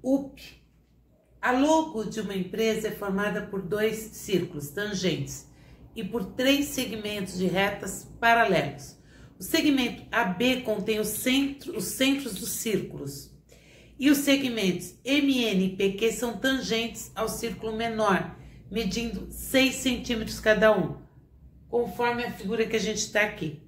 UP. A logo de uma empresa é formada por 2 círculos tangentes e por 3 segmentos de retas paralelos. O segmento AB contém os centros dos círculos. E os segmentos MN e PQ são tangentes ao círculo menor, medindo 6 centímetros cada um, conforme a figura que a gente está aqui.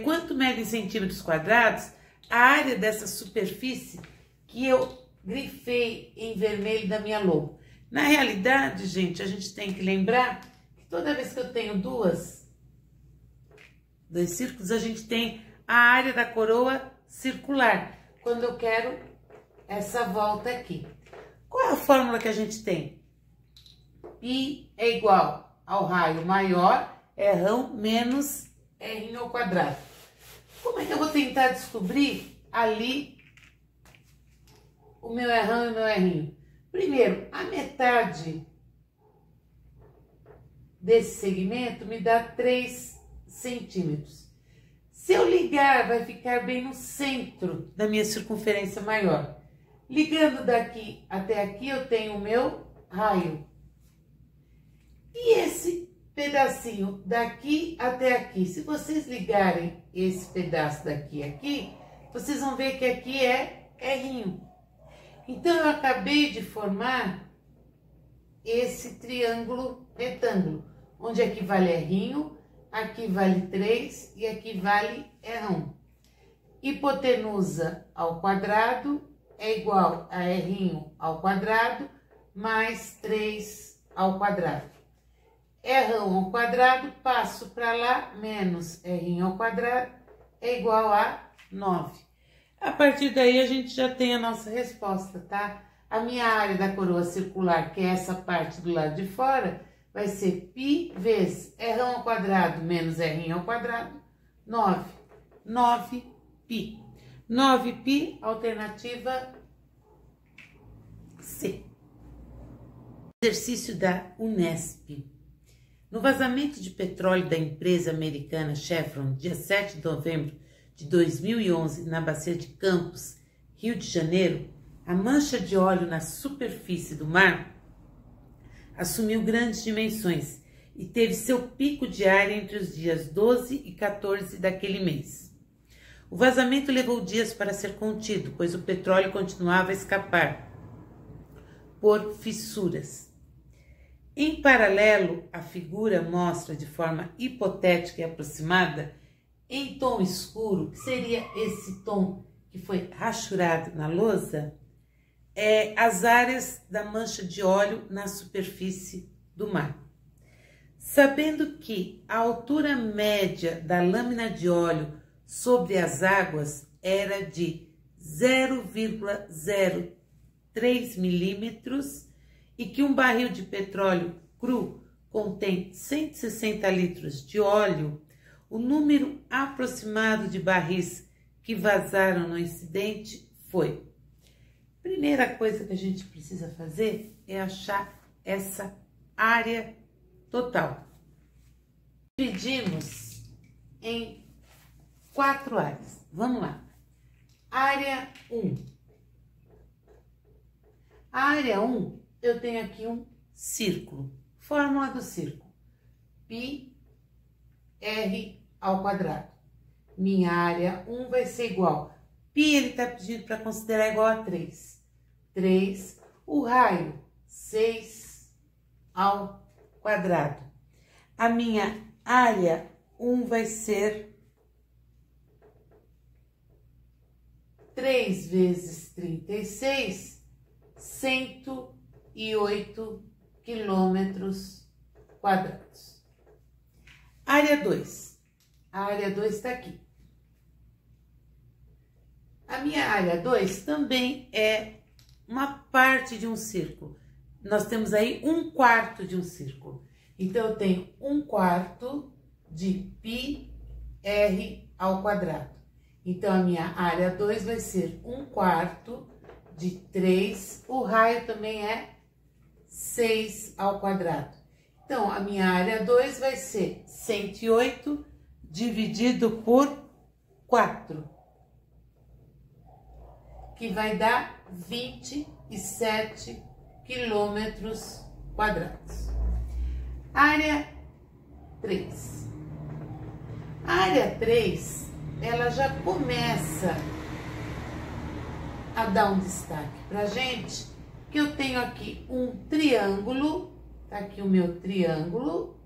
Quanto mede em centímetros quadrados, a área dessa superfície que eu grifei em vermelho da minha logo. Na realidade, gente, a gente tem que lembrar que toda vez que eu tenho dois círculos, a gente tem a área da coroa circular, quando eu quero essa volta aqui. Qual é a fórmula que a gente tem? Π é igual ao raio maior, R1 menos R ao quadrado. Como é que eu vou tentar descobrir ali o meu R1 e o meu R? Primeiro, a metade desse segmento me dá 3 centímetros. Se eu ligar, vai ficar bem no centro da minha circunferência maior. Ligando daqui até aqui, eu tenho o meu raio. E esse pedacinho daqui até aqui, se vocês ligarem esse pedaço daqui a aqui, vocês vão ver que aqui é R. Então, eu acabei de formar esse triângulo retângulo, onde aqui vale R, aqui vale 3 e aqui vale R1. Hipotenusa ao quadrado é igual a R ao quadrado mais 3 ao quadrado. R1 ao quadrado, passo para lá, menos R ao quadrado é igual a 9. A partir daí, a gente já tem a nossa resposta, tá? A minha área da coroa circular, que é essa parte do lado de fora, vai ser π vezes R ao quadrado menos R ao quadrado, 9. 9π. 9π, alternativa C. Exercício da Unesp. No vazamento de petróleo da empresa americana Chevron, dia 7 de novembro de 2011, na Bacia de Campos, Rio de Janeiro, a mancha de óleo na superfície do mar assumiu grandes dimensões e teve seu pico diário entre os dias 12 e 14 daquele mês. O vazamento levou dias para ser contido, pois o petróleo continuava a escapar por fissuras. Em paralelo, a figura mostra de forma hipotética e aproximada, em tom escuro, que seria esse tom que foi rachurado na lousa, as áreas da mancha de óleo na superfície do mar. Sabendo que a altura média da lâmina de óleo sobre as águas era de 0,03 milímetros e que um barril de petróleo cru contém 160 litros de óleo, o número aproximado de barris que vazaram no incidente foi: primeira coisa que a gente precisa fazer é achar essa área total. Dividimos em 4 áreas. Vamos lá. Área 1. A área 1, eu tenho aqui um círculo. Fórmula do círculo. Π R ao quadrado. Minha área 1 vai ser igual. Π ele está pedindo para considerar igual a 3. 3. O raio, 6 ao quadrado. A minha área 1 vai ser 3 vezes 36, 108 quilômetros quadrados. Área 2. A área 2 está aqui. A minha área 2 também é uma parte de um círculo. Nós temos aí 1/4 de um círculo. Então, eu tenho 1/4 de π r ao quadrado. Então, a minha área 2 vai ser 1/4 de 3. O raio também é 6 ao quadrado. Então, a minha área 2 vai ser 108 dividido por 4, que vai dar 27 quilômetros quadrados. Área 3. A área 3, ela já começa a dar um destaque pra gente, que eu tenho aqui um triângulo, tá aqui o meu triângulo,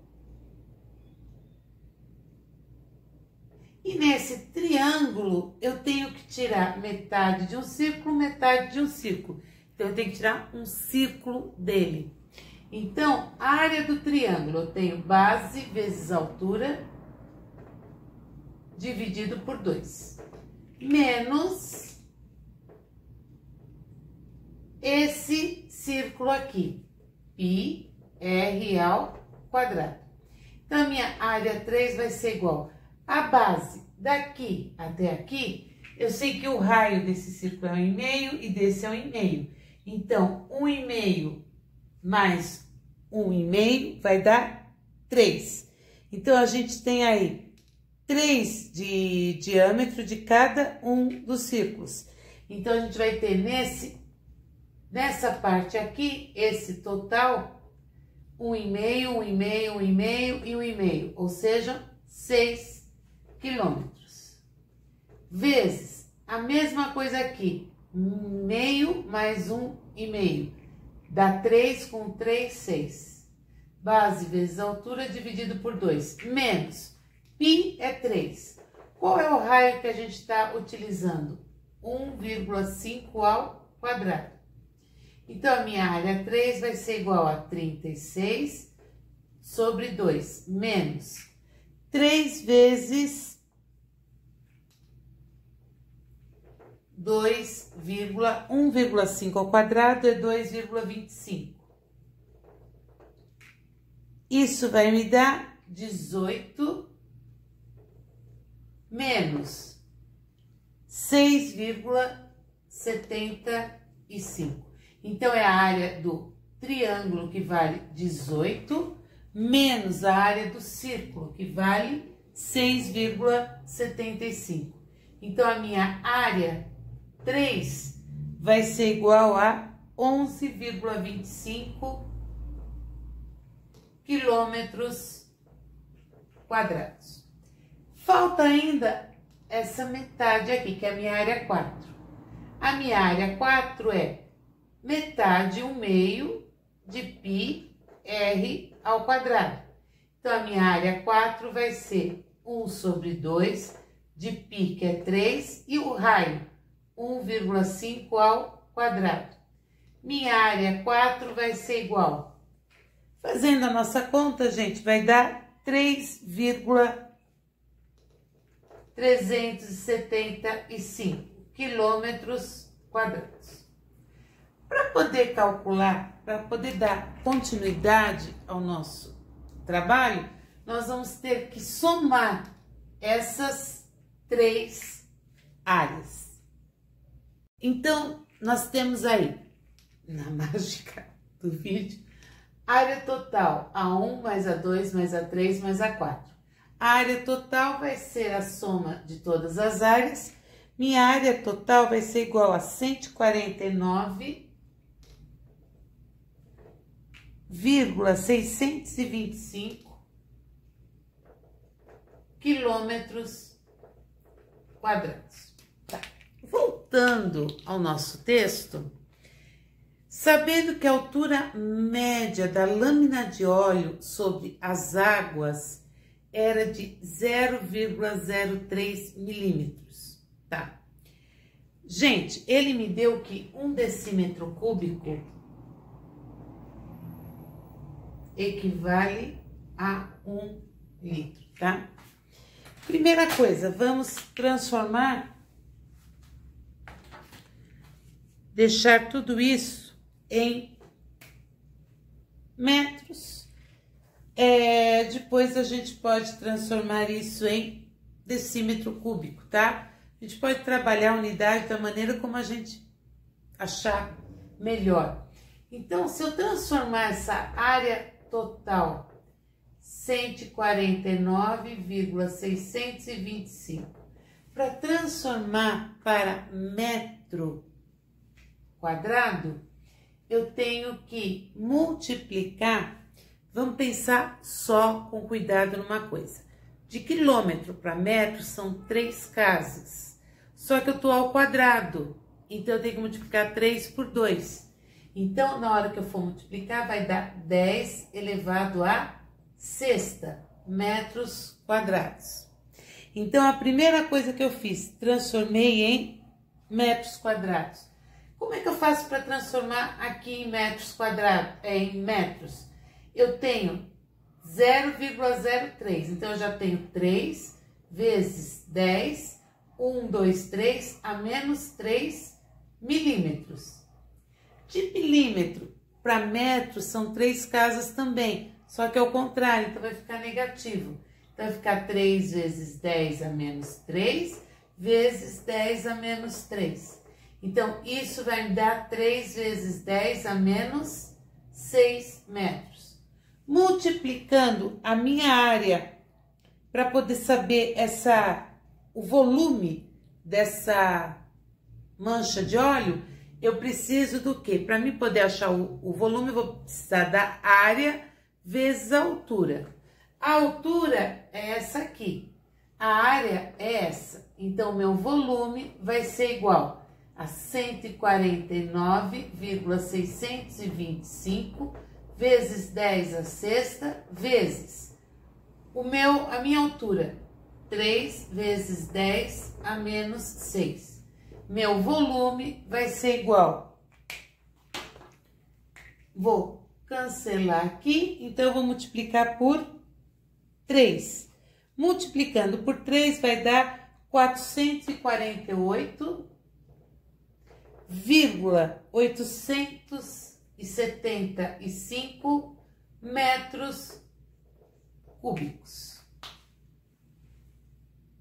e nesse triângulo eu tenho que tirar metade de um círculo, metade de um círculo. Então, eu tenho que tirar um círculo dele. Então, a área do triângulo, eu tenho base vezes altura, dividido por 2, menos esse círculo aqui, πr ao quadrado. Então, a minha área 3 vai ser igual a base daqui até aqui. Eu sei que o raio desse círculo é 1,5 e desse é 1,5. Então, 1,5 mais 1,5 vai dar 3. Então, a gente tem aí 3 de diâmetro de cada um dos círculos. Então, a gente vai ter nessa parte aqui, esse total, 1,5, 1,5, 1,5 e 1,5, ou seja, 6 quilômetros. Vezes a mesma coisa aqui, 1,5 mais 1,5, dá 3 com 3, 6. Base vezes altura dividido por 2, menos π é 3. Qual é o raio que a gente está utilizando? 1,5 ao quadrado. Então, a minha área 3 vai ser igual a 36 sobre 2, menos 3 vezes 1,5 ao quadrado é 2,25. Isso vai me dar 18 menos 6,75. Então, é a área do triângulo, que vale 18, menos a área do círculo, que vale 6,75. Então, a minha área 3 vai ser igual a 11,25 quilômetros quadrados. Falta ainda essa metade aqui, que é a minha área 4. A minha área 4 é metade, 1/2 de πr ao quadrado. Então, a minha área 4 vai ser 1 sobre 2 de π, que é 3, e o raio, 1,5 ao quadrado. Minha área 4 vai ser igual, fazendo a nossa conta, gente, vai dar 3,375 quilômetros quadrados. Para poder calcular, para poder dar continuidade ao nosso trabalho, nós vamos ter que somar essas 3 áreas. Então, nós temos aí, na mágica do vídeo, área total A1 mais A2 mais A3 mais A4. A área total vai ser a soma de todas as áreas. Minha área total vai ser igual a 149,625 quilômetros quadrados. Tá. Voltando ao nosso texto, sabendo que a altura média da lâmina de óleo sobre as águas era de 0,03 milímetros, tá? Gente, ele me deu que 1 decímetro cúbico equivale a 1 litro, tá? Primeira coisa, vamos transformar, deixar tudo isso em metros. Depois a gente pode transformar isso em decímetro cúbico, tá? A gente pode trabalhar a unidade da maneira como a gente achar melhor. Então, se eu transformar essa área total 149,625 para transformar para metro, quadrado, eu tenho que multiplicar. Vamos pensar só com cuidado numa coisa. De quilômetro para metro são 3 casas. Só que eu estou ao quadrado. Então, eu tenho que multiplicar 3 por 2. Então, na hora que eu for multiplicar, vai dar 10 elevado a sexta metros quadrados. Então, a primeira coisa que eu fiz, transformei em metros quadrados. Como é que eu faço para transformar aqui em metros quadrados, em metros? Eu tenho 0,03, então eu já tenho 3 vezes 10, 1, 2, 3, a menos 3 milímetros. De milímetro para metro são 3 casas também, só que é o contrário, então vai ficar negativo. Então vai ficar 3 vezes 10 a menos 3, vezes 10 a menos 3. Então, isso vai me dar 3 vezes 10 a menos 6 metros. Multiplicando a minha área, para poder saber o volume dessa mancha de óleo, eu preciso do quê? Para mim poder achar o volume, eu vou precisar da área vezes a altura. A altura é essa aqui, a área é essa. Então, meu volume vai ser igual a 149,625 vezes 10 a sexta, vezes a minha altura, 3 vezes 10 a menos 6. Meu volume vai ser igual. Vou cancelar aqui, então eu vou multiplicar por 3. Multiplicando por 3 vai dar 448,875 metros cúbicos.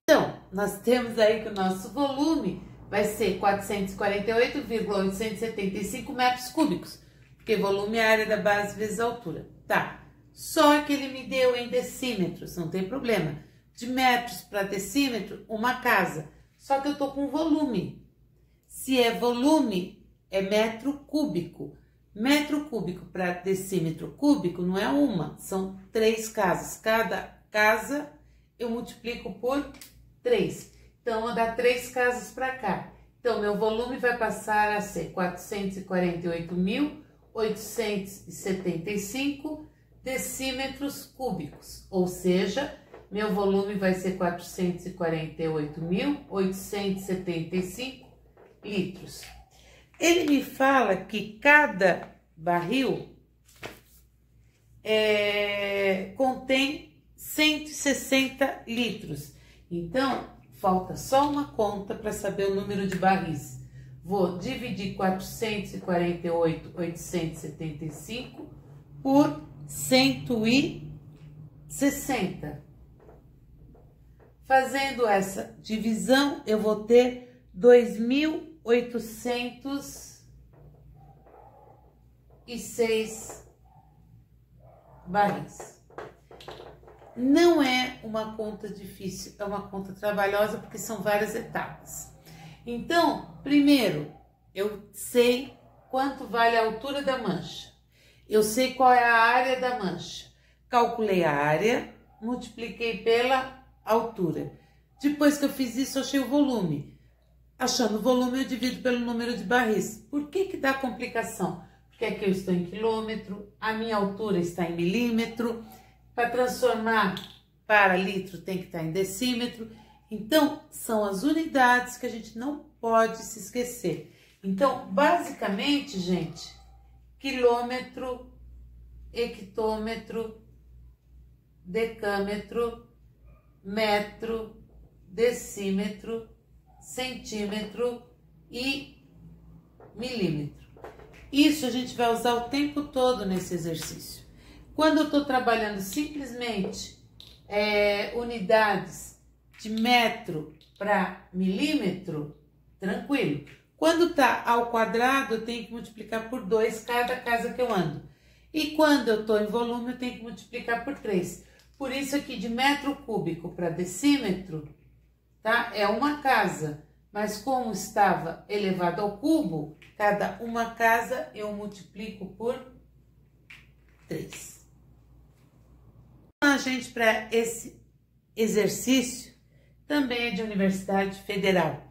Então, nós temos aí que o nosso volume vai ser 448,875 metros cúbicos, porque volume é a área da base vezes a altura. Tá, só que ele me deu em decímetros, não tem problema. De metros para decímetro, uma casa. Só que eu tô com volume. Se é volume, é metro cúbico. Metro cúbico para decímetro cúbico não é uma, são 3 casas. Cada casa eu multiplico por 3. Então, vou dar 3 casas para cá. Então, meu volume vai passar a ser 448.875 decímetros cúbicos. Ou seja, meu volume vai ser 448.875 litros. Ele me fala que cada barril contém 160 litros. Então, falta só uma conta para saber o número de barris. Vou dividir 448.875 por 160. Fazendo essa divisão, eu vou ter 2.806 barris. Não é uma conta difícil, é uma conta trabalhosa porque são várias etapas. Então, primeiro, eu sei quanto vale a altura da mancha. Eu sei qual é a área da mancha. Calculei a área, multipliquei pela altura. Depois que eu fiz isso, eu achei o volume. Achando o volume, eu divido pelo número de barris. Por que dá complicação? Porque aqui eu estou em quilômetro, a minha altura está em milímetro. Para transformar para litro tem que estar em decímetro. Então, são as unidades que a gente não pode se esquecer. Então, basicamente, gente, quilômetro, hectômetro, decâmetro, metro, decímetro, centímetro e milímetro. Isso a gente vai usar o tempo todo nesse exercício. Quando eu estou trabalhando simplesmente unidades de metro para milímetro, tranquilo. Quando está ao quadrado, eu tenho que multiplicar por 2 cada casa que eu ando. E quando eu estou em volume, eu tenho que multiplicar por 3. Por isso aqui de metro cúbico para decímetro, tá? É uma casa. Mas como estava elevado ao cubo, Cada uma casa eu multiplico por 3. A gente, para esse exercício, também é de Universidade Federal.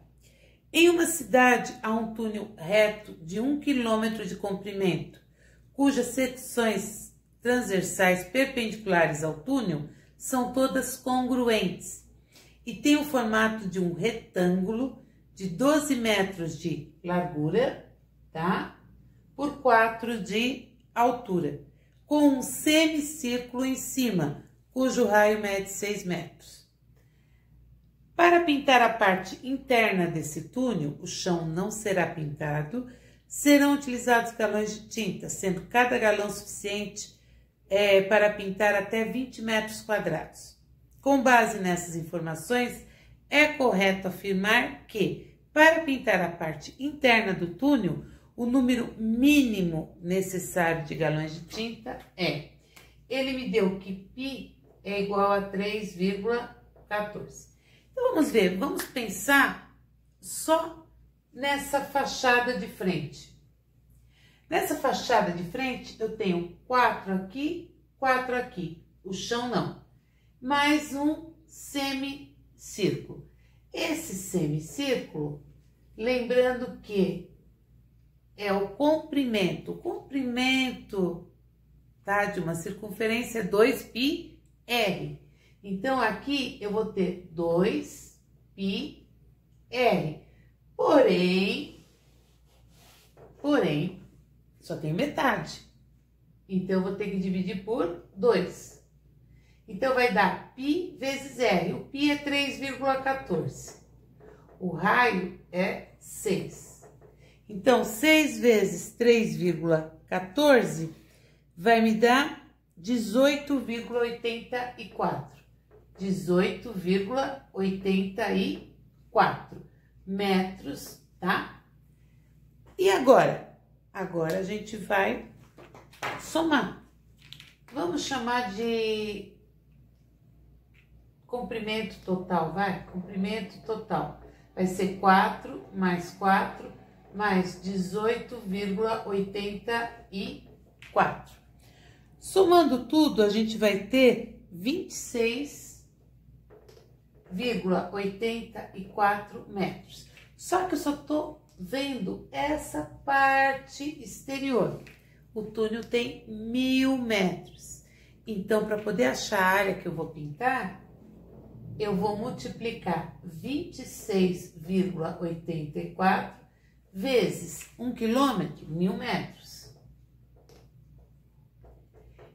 Em uma cidade há um túnel reto de 1 km de comprimento, cujas secções transversais perpendiculares ao túnel são todas congruentes e tem o formato de um retângulo de 12 metros de largura, tá? Por 4 de altura, com um semicírculo em cima, cujo raio mede 6 metros. Para pintar a parte interna desse túnel, o chão não será pintado, serão utilizados galões de tinta, sendo cada galão suficiente para pintar até 20 metros quadrados. Com base nessas informações, é correto afirmar que, para pintar a parte interna do túnel, o número mínimo necessário de galões de tinta é... Ele me deu que π é igual a 3,14. Então, vamos ver, vamos pensar só nessa fachada de frente. Nessa fachada de frente, eu tenho 4 aqui, 4 aqui. O chão não. Mais um semicírculo. Esse semicírculo, lembrando que é o comprimento. O comprimento, tá, de uma circunferência é 2πr. Então, aqui eu vou ter 2πr. Porém, só tem metade. Então, eu vou ter que dividir por 2. Então, vai dar π vezes r. O π é 3,14. O raio é 6. Então, 6 vezes 3,14 vai me dar 18,84. 18,84 metros, tá? E agora? Agora a gente vai somar. Vamos chamar de comprimento total, vai? Comprimento total. Vai ser 4 mais 4 mais 18,84. Somando tudo, a gente vai ter 26,84 metros. Só que eu só tô vendo essa parte exterior. O túnel tem 1000 metros. Então, para poder achar a área que eu vou pintar, eu vou multiplicar 26,84 vezes 1 quilômetro, 1000 metros.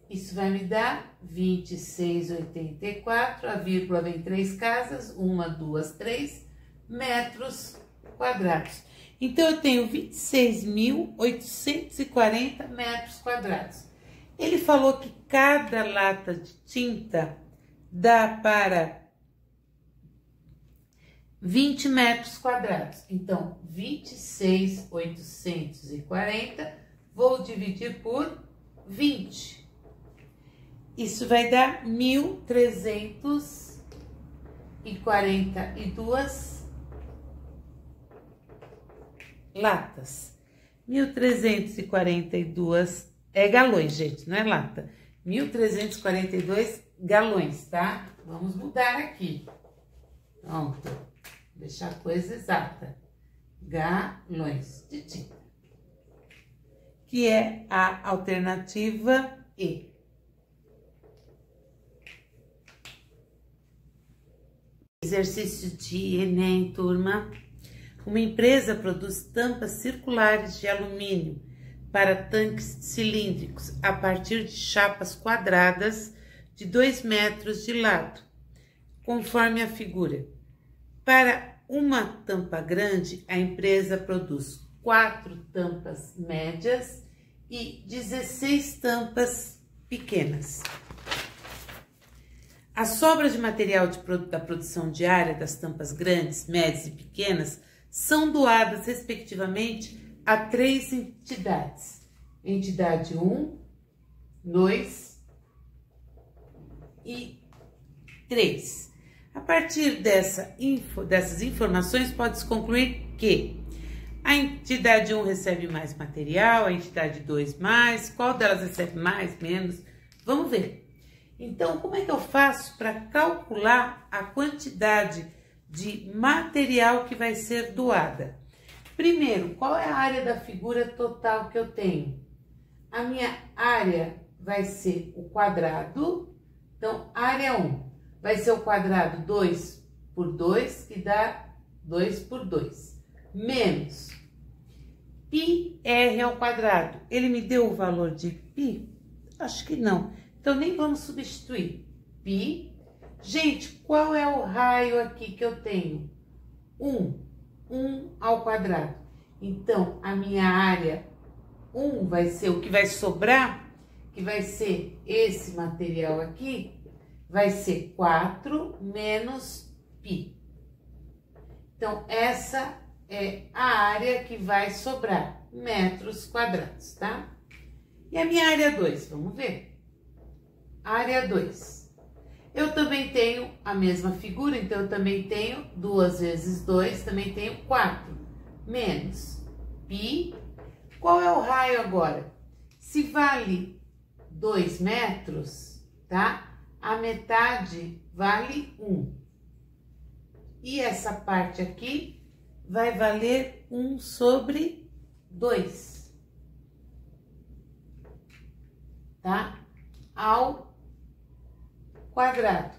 Isso vai me dar 26,84, a vírgula vem 3 casas, 1, 2, 3 metros quadrados. Então, eu tenho 26.840 metros quadrados. Ele falou que cada lata de tinta dá para 20 metros quadrados. Então, 26.840, vou dividir por 20. Isso vai dar 1.342 latas. 1.342 é galões, gente, não é lata. 1.342 galões, tá? Vamos mudar aqui. Pronto. Deixar a coisa exata. Galões de tinta. Que é a alternativa E. Exercício de Enem, turma. Uma empresa produz tampas circulares de alumínio para tanques cilíndricos a partir de chapas quadradas de 2 metros de lado, conforme a figura. Para uma tampa grande, a empresa produz 4 tampas médias e 16 tampas pequenas. As sobras de material da produção diária das tampas grandes, médias e pequenas são doadas, respectivamente, a 3 entidades. Entidade 1, 2 e 3. A partir dessas informações, pode-se concluir que A entidade 1 recebe mais material, a entidade 2 mais, qual delas recebe mais, menos? Vamos ver. Então, como é que eu faço para calcular a quantidade de material que vai ser doada? Primeiro, qual é a área da figura total que eu tenho? A minha área vai ser o quadrado, então, área 1 vai ser o quadrado 2 por 2, que dá 2 por 2, menos πr ao quadrado. Ele me deu o valor de π? Acho que não. Então, nem vamos substituir. Π. Gente, qual é o raio aqui que eu tenho? 1. 1 ao quadrado. Então, a minha área 1 vai ser o que vai sobrar, que vai ser esse material aqui, vai ser 4 menos π. Então, essa é a área que vai sobrar, metros quadrados, tá? E a minha área 2, vamos ver. Área 2. Eu também tenho a mesma figura, então eu também tenho 2 vezes 2, também tenho 4, menos π. Qual é o raio agora? Se vale 2 metros, tá? A metade vale 1. E essa parte aqui vai valer 1 sobre 2, tá? Ao quadrado.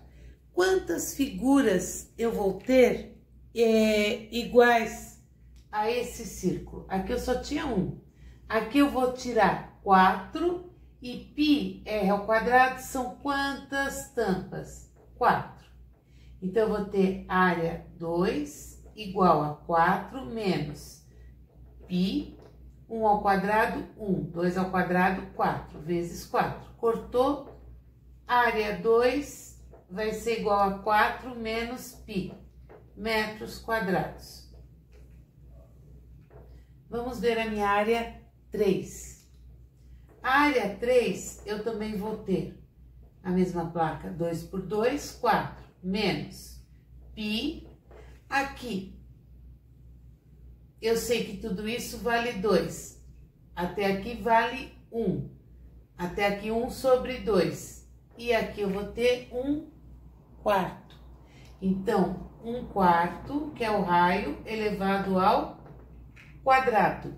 Quantas figuras eu vou ter iguais a esse círculo? Aqui eu só tinha 1. Aqui eu vou tirar 4 e πr ao quadrado são quantas tampas? 4. Então, eu vou ter área 2 igual a 4 menos π, 1 ao quadrado, 1, 2 ao quadrado, 4, vezes 4. Cortou, área 2 vai ser igual a 4 menos π, metros quadrados. Vamos ver a minha área 3. A área 3, eu também vou ter a mesma placa, 2 por 2, 4. Menos π, aqui, eu sei que tudo isso vale 2, até aqui vale 1, até aqui 1 sobre 2, e aqui eu vou ter 1 quarto. Então, 1 quarto, que é o raio elevado ao quadrado,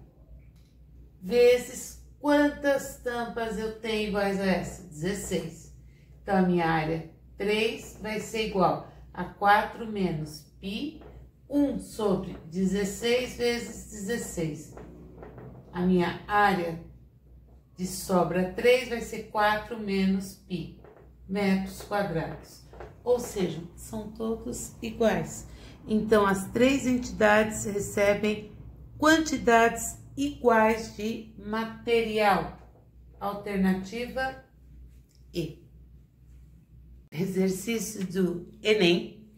vezes quantas tampas eu tenho iguais a essa? 16. Então, a minha área 3 vai ser igual a 4 menos π, 1 sobre 16 vezes 16. A minha área de sobra 3 vai ser 4 menos π, metros quadrados. Ou seja, são todos iguais. Então, as 3 entidades recebem quantidades iguais de material. Alternativa E. Exercício do Enem.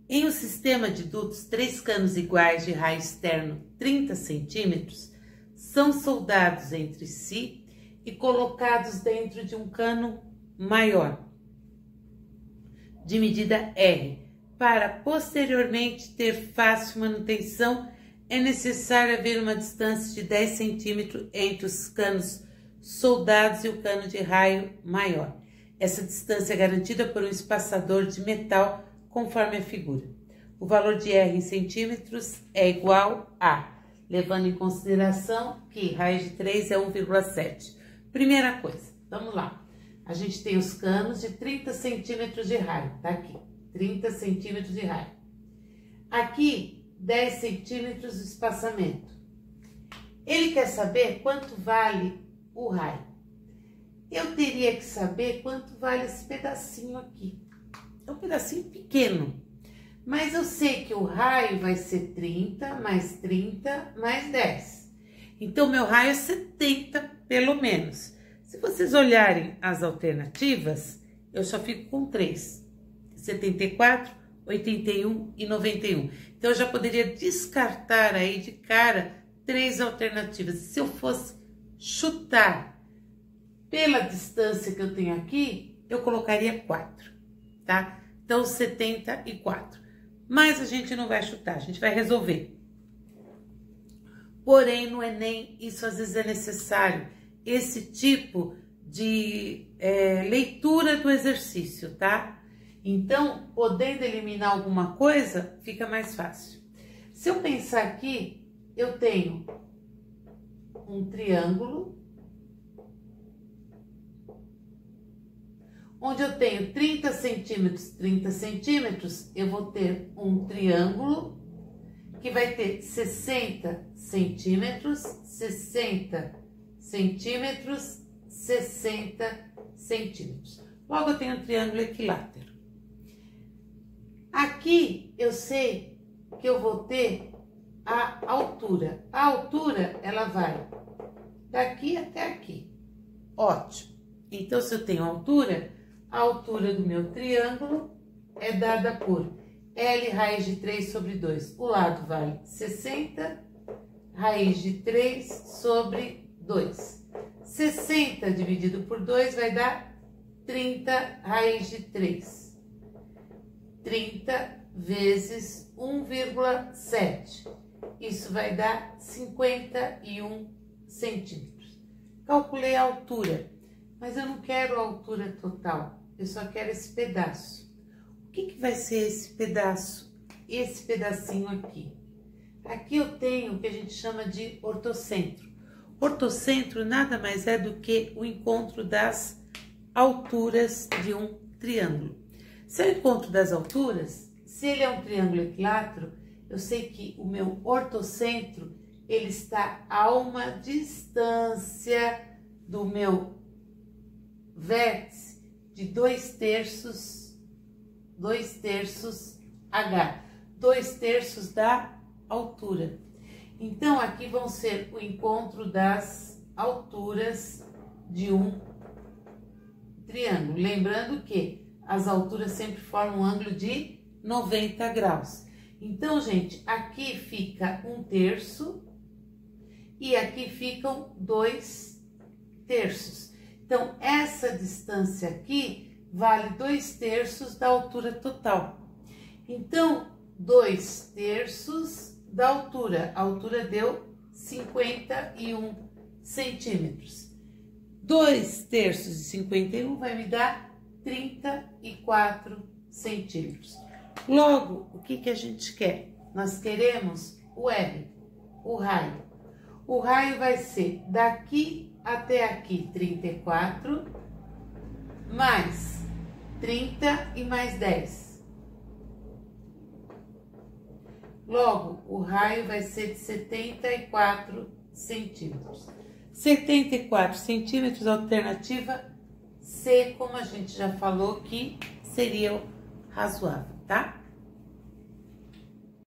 Em um sistema de dutos, 3 canos iguais de raio externo 30 centímetros são soldados entre si e colocados dentro de um cano maior, de medida R. Para posteriormente ter fácil manutenção, é necessário haver uma distância de 10 centímetros entre os canos soldados e o cano de raio maior. Essa distância é garantida por um espaçador de metal, conforme a figura. O valor de R em centímetros é igual a, levando em consideração que raiz de 3 é 1,7. Primeira coisa, vamos lá. A gente tem os canos de 30 centímetros de raio, tá aqui, 30 centímetros de raio. Aqui, 10 centímetros de espaçamento. Ele quer saber quanto vale o raio. Eu teria que saber quanto vale esse pedacinho aqui. É um pedacinho pequeno, mas eu sei que o raio vai ser 30 mais 30 mais 10. Então, meu raio é 70, pelo menos. Se vocês olharem as alternativas, eu só fico com 3. 74, 81 e 91. Então, eu já poderia descartar aí de cara 3 alternativas. Se eu fosse chutar pela distância que eu tenho aqui, eu colocaria 4, tá? Então, 74. Mas a gente não vai chutar, a gente vai resolver. porém no Enem isso às vezes é necessário, esse tipo de leitura do exercício, tá? Então, podendo eliminar alguma coisa, fica mais fácil. Se eu pensar aqui, eu tenho um triângulo, onde eu tenho 30 centímetros, eu vou ter um triângulo que vai ter 60 centímetros, 60 centímetros, 60 centímetros. Logo, eu tenho um triângulo equilátero. Aqui, eu sei que eu vou ter a altura. A altura, ela vai daqui até aqui. Ótimo. Então, se eu tenho altura, a altura do meu triângulo é dada por L raiz de 3 sobre 2. O lado vale 60, raiz de 3 sobre 2. 60 dividido por 2 vai dar 30 raiz de 3. 30 vezes 1,7. Isso vai dar 51 centímetros. Calculei a altura, mas eu não quero a altura total, eu só quero esse pedaço. O que vai ser esse pedaço? Esse pedacinho aqui. Aqui eu tenho o que a gente chama de ortocentro. Ortocentro nada mais é do que o encontro das alturas de um triângulo. Se é o encontro das alturas, se ele é um triângulo equilátero, eu sei que o meu ortocentro, ele está a uma distância do meu vértice de 2/3 H, 2/3 da altura. Então, aqui vão ser o encontro das alturas de um triângulo. Lembrando que as alturas sempre formam um ângulo de 90 graus. Então, gente, aqui fica 1/3 e aqui ficam 2/3. Então, essa distância aqui vale 2/3 da altura total. Então, 2/3 da altura. A altura deu 51 centímetros. 2/3 de 51 vai me dar 34 centímetros. Logo, o que a gente quer? Nós queremos o R, o raio. O raio vai ser daqui até aqui 34, mais 30 e mais 10. Logo, o raio vai ser de 74 centímetros. 74 centímetros, alternativa C, como a gente já falou, que seria o razoável, tá?